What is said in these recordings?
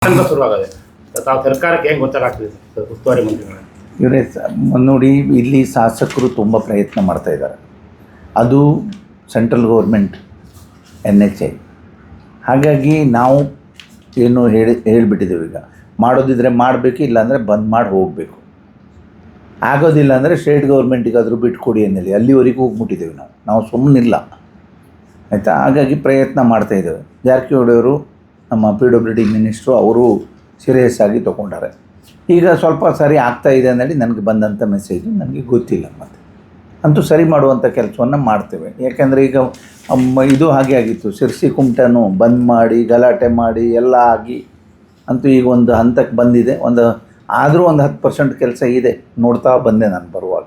ಅಂತ ಶುರುವಾಗದೆ ತಾವು ಸರ್ಕಾರಕ್ಕೆ ಹೆಂಗೆ ಗೊತ್ತಾಗ್ತದೆ ಉಸ್ತುವಾರಿ ಮಂತ್ರಿಗಳ ಇವರೇ ನೋಡಿ, ಇಲ್ಲಿ ಶಾಸಕರು ತುಂಬ ಪ್ರಯತ್ನ ಮಾಡ್ತಾ ಇದ್ದಾರೆ. ಅದು ಸೆಂಟ್ರಲ್ ಗೌರ್ಮೆಂಟ್ NHI. ಹಾಗಾಗಿ ನಾವು ಏನು ಹೇಳಿಬಿಟ್ಟಿದ್ದೇವೆ, ಈಗ ಮಾಡೋದಿದ್ರೆ ಮಾಡಬೇಕು, ಇಲ್ಲಾಂದರೆ ಬಂದ್ ಮಾಡಿ ಹೋಗಬೇಕು. ಆಗೋದಿಲ್ಲ ಅಂದರೆ ಸ್ಟೇಟ್ ಗೌರ್ಮೆಂಟಿಗಾದರೂ ಬಿಟ್ಕೊಡಿ ಅನ್ನಲಿ, ಅಲ್ಲಿವರೆಗೂ ಹೋಗ್ಬಿಟ್ಟಿದ್ದೇವೆ ನಾವು ಸುಮ್ಮನಿಲ್ಲ, ಆಯಿತಾ. ಹಾಗಾಗಿ ಪ್ರಯತ್ನ ಮಾಡ್ತಾಯಿದ್ದೇವೆ. ಜಾರಕಿಹೊಳಿ ಅವರು ನಮ್ಮ PWD ಮಿನಿಸ್ಟ್ರು, ಅವರು ಸೀರಿಯಸ್ ಆಗಿ ತೊಗೊಂಡಾರೆ. ಈಗ ಸ್ವಲ್ಪ ಸರಿ ಆಗ್ತಾಯಿದೆ ಅನ್ನೋದು ನನಗೆ ಬಂದಂಥ ಮೆಸೇಜು, ನನಗೆ ಗೊತ್ತಿಲ್ಲ. ಮತ್ತು ಅಂತೂ ಸರಿ ಮಾಡುವಂಥ ಕೆಲಸವನ್ನು ಮಾಡ್ತೇವೆ. ಯಾಕೆಂದರೆ ಈಗ ಇದು ಹಾಗೆ ಆಗಿತ್ತು, ಶಿರ್ಸಿ ಕುಮಟನೂ ಬಂದ್ ಮಾಡಿ ಗಲಾಟೆ ಮಾಡಿ ಎಲ್ಲ ಆಗಿ ಅಂತೂ ಈಗ ಒಂದು ಹಂತಕ್ಕೆ ಬಂದಿದೆ. ಆದರೂ ಒಂದು 10% ಕೆಲಸ ಇದೆ, ನೋಡ್ತಾ ಬಂದೆ ನಾನು ಬರುವಾಗ.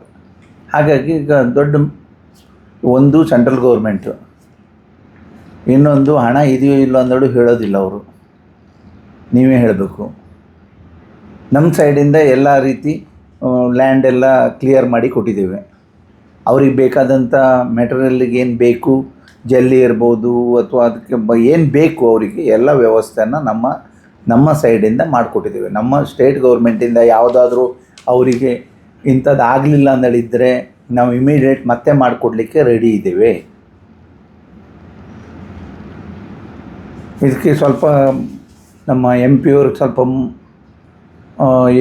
ಹಾಗಾಗಿ ಈಗ ದೊಡ್ಡ ಒಂದು ಸೆಂಟ್ರಲ್ ಗೌರ್ಮೆಂಟು, ಇನ್ನೊಂದು ಹಣ ಇದೆಯೋ ಇಲ್ಲೋ ಅಂದೋಡು ಹೇಳೋದಿಲ್ಲ ಅವರು, ನೀವೇ ಹೇಳಬೇಕು. ನಮ್ಮ ಸೈಡಿಂದ ಎಲ್ಲ ರೀತಿ ಲ್ಯಾಂಡ್ ಎಲ್ಲ ಕ್ಲಿಯರ್ ಮಾಡಿ ಕೊಟ್ಟಿದ್ದೇವೆ. ಅವ್ರಿಗೆ ಬೇಕಾದಂಥ ಮೆಟೀರಿಯಲ್ಗೆ ಏನು ಬೇಕು, ಜಲ್ಲಿ ಇರ್ಬೋದು ಅಥವಾ ಅದಕ್ಕೆ ಏನು ಬೇಕು ಅವರಿಗೆ ಎಲ್ಲ ವ್ಯವಸ್ಥೆಯನ್ನು ನಮ್ಮ ಸೈಡಿಂದ ಮಾಡಿಕೊಟ್ಟಿದ್ದೇವೆ. ನಮ್ಮ ಸ್ಟೇಟ್ ಗೌರ್ಮೆಂಟಿಂದ ಯಾವುದಾದ್ರೂ ಅವರಿಗೆ ಇಂಥದ್ದು ಆಗಲಿಲ್ಲ ಅಂದೇಳಿದರೆ ನಾವು ಇಮಿಡಿಯೇಟ್ ಮತ್ತೆ ಮಾಡಿಕೊಡ್ಲಿಕ್ಕೆ ರೆಡಿ ಇದ್ದೇವೆ. ಇದಕ್ಕೆ ಸ್ವಲ್ಪ ನಮ್ಮ MP ಅವ್ರಿಗೆ ಸ್ವಲ್ಪ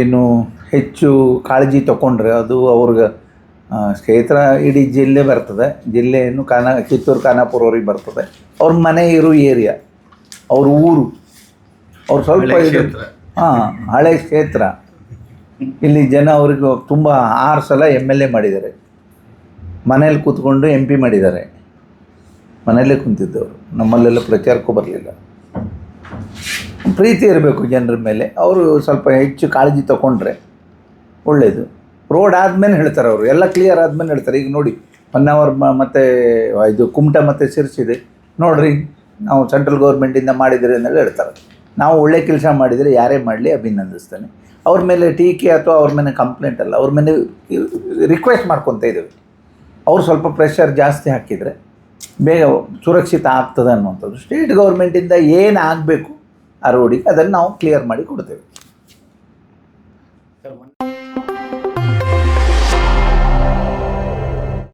ಏನು ಹೆಚ್ಚು ಕಾಳಜಿ ತಗೊಂಡ್ರೆ ಅದು ಅವ್ರಿಗೆ ಕ್ಷೇತ್ರ ಇಡೀ ಜಿಲ್ಲೆ ಬರ್ತದೆ. ಜಿಲ್ಲೆಯನ್ನು ಕಿತ್ತೂರು ಖಾನಾಪುರ ಅವ್ರಿಗೆ ಬರ್ತದೆ. ಅವ್ರ ಮನೆ ಇರೋ ಏರಿಯಾ, ಅವ್ರ ಊರು, ಅವ್ರು ಸ್ವಲ್ಪ ಹಳೆ ಕ್ಷೇತ್ರ. ಇಲ್ಲಿ ಜನ ಅವ್ರಿಗೆ ತುಂಬ 6 ಸಲ MLA ಮಾಡಿದ್ದಾರೆ, ಮನೇಲಿ ಕೂತ್ಕೊಂಡು MP ಮಾಡಿದ್ದಾರೆ. ಮನೆಯಲ್ಲೇ ಕುಂತಿದ್ದವರು, ನಮ್ಮಲ್ಲೆಲ್ಲ ಪ್ರಚಾರಕ್ಕೂ ಬರಲಿಲ್ಲ. ಪ್ರೀತಿ ಇರಬೇಕು ಜನರ ಮೇಲೆ. ಅವರು ಸ್ವಲ್ಪ ಹೆಚ್ಚು ಕಾಳಜಿ ತಗೊಂಡ್ರೆ ಒಳ್ಳೆಯದು. ರೋಡ್ ಆದಮೇಲೆ ಹೇಳ್ತಾರೆ ಅವರು, ಎಲ್ಲ ಕ್ಲಿಯರ್ ಆದಮೇಲೆ ಹೇಳ್ತಾರೆ. ಈಗ ನೋಡಿ, ಹೊನ್ನಾವರ್ ಮತ್ತು ಇದು ಕುಮಟ ಮತ್ತು ಶಿರ್ಸಿದೆ ನೋಡಿರಿ, ನಾವು ಸೆಂಟ್ರಲ್ ಗೌರ್ಮೆಂಟಿಂದ ಮಾಡಿದರೆ ಅಂದೇಳಿ ಹೇಳ್ತಾರೆ. ನಾವು ಒಳ್ಳೆ ಕೆಲಸ ಮಾಡಿದರೆ ಯಾರೇ ಮಾಡಲಿ ಅಭಿನಂದಿಸ್ತಾನೆ. ಅವ್ರ ಮೇಲೆ ಟೀಕೆ ಅಥವಾ ಅವ್ರ ಮೇಲೆ ಕಂಪ್ಲೇಂಟ್ ಅಲ್ಲ, ಅವ್ರ ಮೇಲೆ ರಿಕ್ವೆಸ್ಟ್ ಮಾಡ್ಕೊತ ಇದ್ದೇವೆ. ಅವ್ರು ಸ್ವಲ್ಪ ಪ್ರೆಷರ್ ಜಾಸ್ತಿ ಹಾಕಿದರೆ ಬೇಗ ಸುರಕ್ಷಿತ ಆಗ್ತದೆ ಅನ್ನುವಂಥದ್ದು. ಸ್ಟೇಟ್ ಗೌರ್ಮೆಂಟಿಂದ ಏನು ಆಗಬೇಕು ಆ ರೋಡಿಗೆ ಅದನ್ನು ನಾವು ಕ್ಲಿಯರ್ ಮಾಡಿ ಕೊಡ್ತೇವೆ.